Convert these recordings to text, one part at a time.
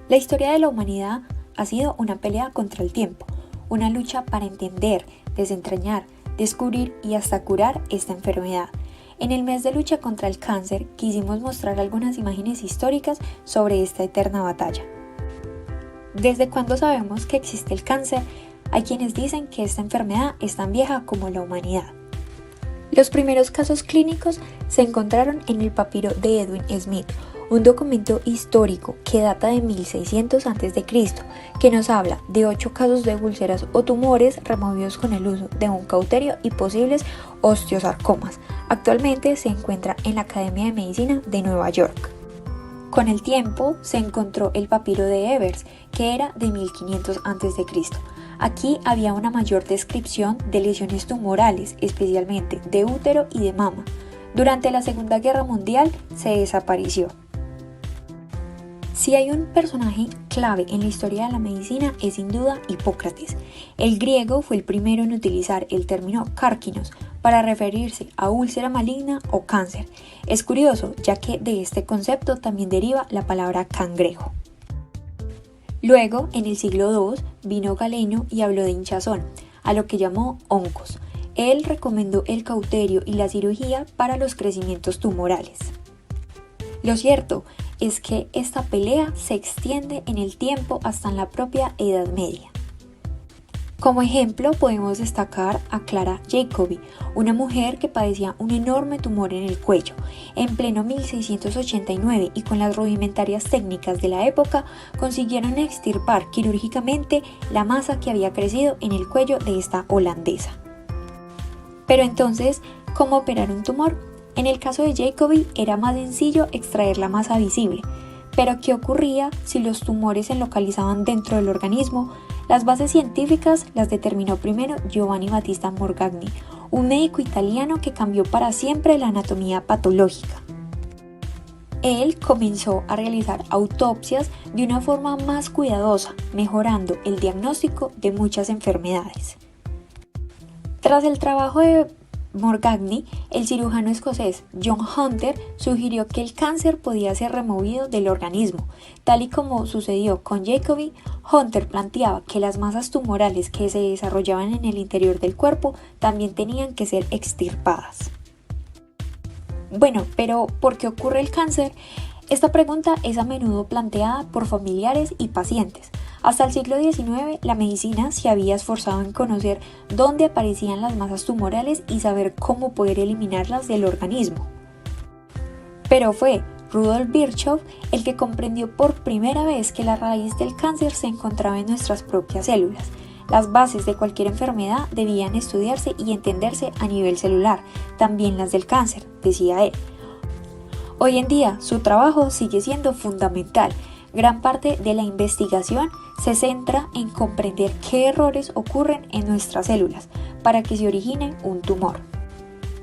La historia de la humanidad ha sido una pelea contra el tiempo, una lucha para entender, desentrañar, descubrir y hasta curar esta enfermedad. En el mes de lucha contra el cáncer quisimos mostrar algunas imágenes históricas sobre esta eterna batalla. ¿Desde cuándo sabemos que existe el cáncer? Hay quienes dicen que esta enfermedad es tan vieja como la humanidad. Los primeros casos clínicos se encontraron en el papiro de Edwin Smith, un documento histórico que data de 1600 a.C., que nos habla de 8 casos de úlceras o tumores removidos con el uso de un cauterio y posibles osteosarcomas. Actualmente se encuentra en la Academia de Medicina de Nueva York. Con el tiempo se encontró el papiro de Ebers, que era de 1500 a.C. Aquí había una mayor descripción de lesiones tumorales, especialmente de útero y de mama. Durante la Segunda Guerra Mundial se desapareció. Si hay un personaje clave en la historia de la medicina es sin duda Hipócrates. El griego fue el primero en utilizar el término cárquinos para referirse a úlcera maligna o cáncer. Es curioso, ya que de este concepto también deriva la palabra cangrejo. Luego, en el siglo II, vino Galeno y habló de hinchazón, a lo que llamó oncos. Él recomendó el cauterio y la cirugía para los crecimientos tumorales. Lo cierto es que esta pelea se extiende en el tiempo hasta en la propia Edad Media. Como ejemplo podemos destacar a Clara Jacobi, una mujer que padecía un enorme tumor en el cuello. En pleno 1689 y con las rudimentarias técnicas de la época consiguieron extirpar quirúrgicamente la masa que había crecido en el cuello de esta holandesa. Pero entonces, ¿cómo operar un tumor? En el caso de Jacobi era más sencillo extraer la masa visible, pero ¿qué ocurría si los tumores se localizaban dentro del organismo? Las bases científicas las determinó primero Giovanni Battista Morgagni, un médico italiano que cambió para siempre la anatomía patológica. Él comenzó a realizar autopsias de una forma más cuidadosa, mejorando el diagnóstico de muchas enfermedades. Tras el trabajo de Morgagni, el cirujano escocés John Hunter sugirió que el cáncer podía ser removido del organismo. Tal y como sucedió con Jacobi, Hunter planteaba que las masas tumorales que se desarrollaban en el interior del cuerpo también tenían que ser extirpadas. Bueno, pero ¿por qué ocurre el cáncer? Esta pregunta es a menudo planteada por familiares y pacientes. Hasta el siglo XIX, la medicina se había esforzado en conocer dónde aparecían las masas tumorales y saber cómo poder eliminarlas del organismo. Pero fue Rudolf Virchow el que comprendió por primera vez que la raíz del cáncer se encontraba en nuestras propias células. Las bases de cualquier enfermedad debían estudiarse y entenderse a nivel celular, también las del cáncer, decía él. Hoy en día, su trabajo sigue siendo fundamental. Gran parte de la investigación se centra en comprender qué errores ocurren en nuestras células para que se origine un tumor.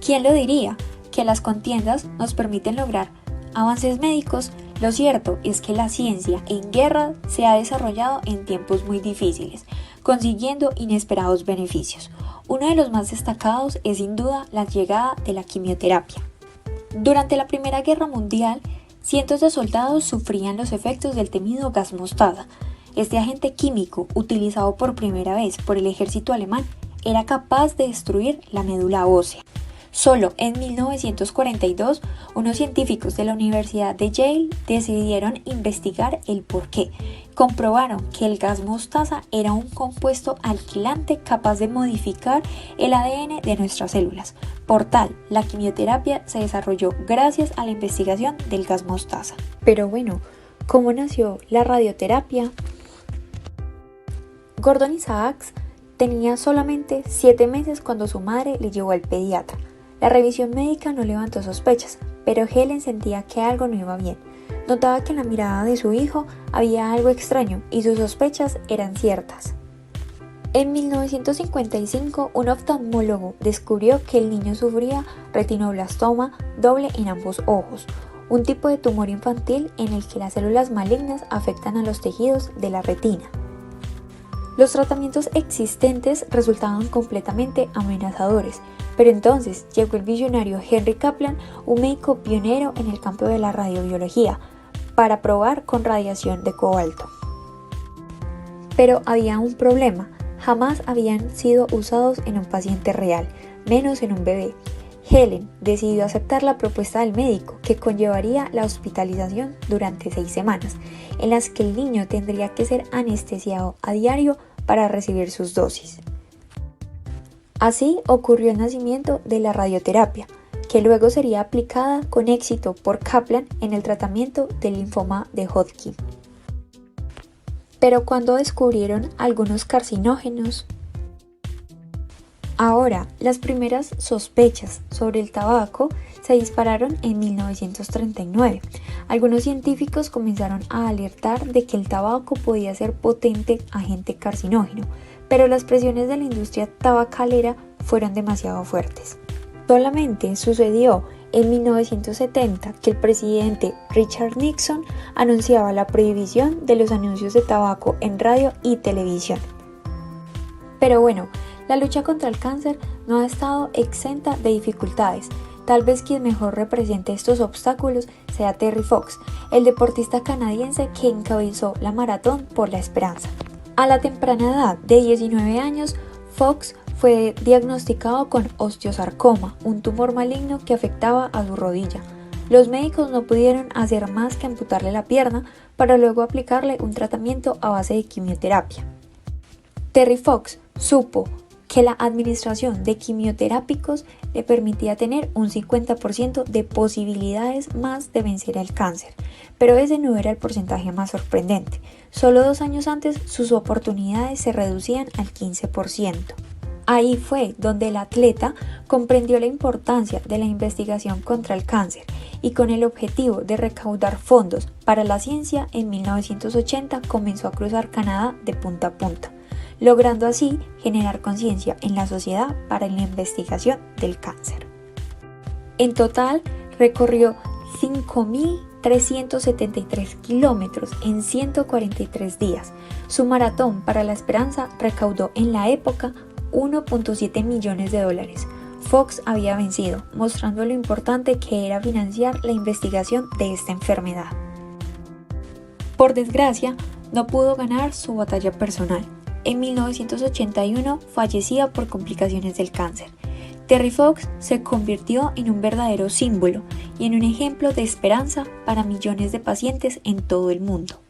¿Quién lo diría? Que las contiendas nos permiten lograr avances médicos. Lo cierto es que la ciencia en guerra se ha desarrollado en tiempos muy difíciles, consiguiendo inesperados beneficios. Uno de los más destacados es sin duda la llegada de la quimioterapia. Durante la Primera Guerra Mundial, cientos de soldados sufrían los efectos del temido gas mostaza. Este agente químico, utilizado por primera vez por el ejército alemán, era capaz de destruir la médula ósea. Solo en 1942, unos científicos de la Universidad de Yale decidieron investigar el porqué. Comprobaron que el gas mostaza era un compuesto alquilante capaz de modificar el ADN de nuestras células. Por tal, la quimioterapia se desarrolló gracias a la investigación del gas mostaza. Pero bueno, ¿cómo nació la radioterapia? Gordon Isaacs tenía solamente 7 meses cuando su madre le llevó al pediatra. La revisión médica no levantó sospechas, pero Helen sentía que algo no iba bien. Notaba que en la mirada de su hijo había algo extraño y sus sospechas eran ciertas. En 1955, un oftalmólogo descubrió que el niño sufría retinoblastoma doble en ambos ojos, un tipo de tumor infantil en el que las células malignas afectan a los tejidos de la retina. Los tratamientos existentes resultaban completamente amenazadores, pero entonces llegó el visionario Henry Kaplan, un médico pionero en el campo de la radiobiología. para probar con radiación de cobalto. Pero había un problema, jamás habían sido usados en un paciente real, menos en un bebé. Helen decidió aceptar la propuesta del médico, que conllevaría la hospitalización durante 6 semanas, en las que el niño tendría que ser anestesiado a diario para recibir sus dosis. Así ocurrió el nacimiento de la radioterapia, que luego sería aplicada con éxito por Kaplan en el tratamiento del linfoma de Hodgkin. Pero cuando descubrieron algunos carcinógenos, ahora las primeras sospechas sobre el tabaco se dispararon en 1939. Algunos científicos comenzaron a alertar de que el tabaco podía ser potente agente carcinógeno, pero las presiones de la industria tabacalera fueron demasiado fuertes. Solamente sucedió en 1970 que el presidente Richard Nixon anunciaba la prohibición de los anuncios de tabaco en radio y televisión. Pero bueno, la lucha contra el cáncer no ha estado exenta de dificultades. Tal vez quien mejor represente estos obstáculos sea Terry Fox, el deportista canadiense que encabezó la maratón por la esperanza. A la temprana edad de 19 años, Fox fue diagnosticado con osteosarcoma, un tumor maligno que afectaba a su rodilla. Los médicos no pudieron hacer más que amputarle la pierna para luego aplicarle un tratamiento a base de quimioterapia. Terry Fox supo que la administración de quimioterápicos le permitía tener un 50% de posibilidades más de vencer el cáncer, pero ese no era el porcentaje más sorprendente. Solo 2 años antes sus oportunidades se reducían al 15%. Ahí fue donde el atleta comprendió la importancia de la investigación contra el cáncer y con el objetivo de recaudar fondos para la ciencia en 1980 comenzó a cruzar Canadá de punta a punta, logrando así generar conciencia en la sociedad para la investigación del cáncer. En total recorrió 5.373 kilómetros en 143 días. Su maratón para la esperanza recaudó en la época $1.7 millones. Fox había vencido, mostrando lo importante que era financiar la investigación de esta enfermedad. Por desgracia, no pudo ganar su batalla personal. En 1981 fallecía por complicaciones del cáncer. Terry Fox se convirtió en un verdadero símbolo y en un ejemplo de esperanza para millones de pacientes en todo el mundo.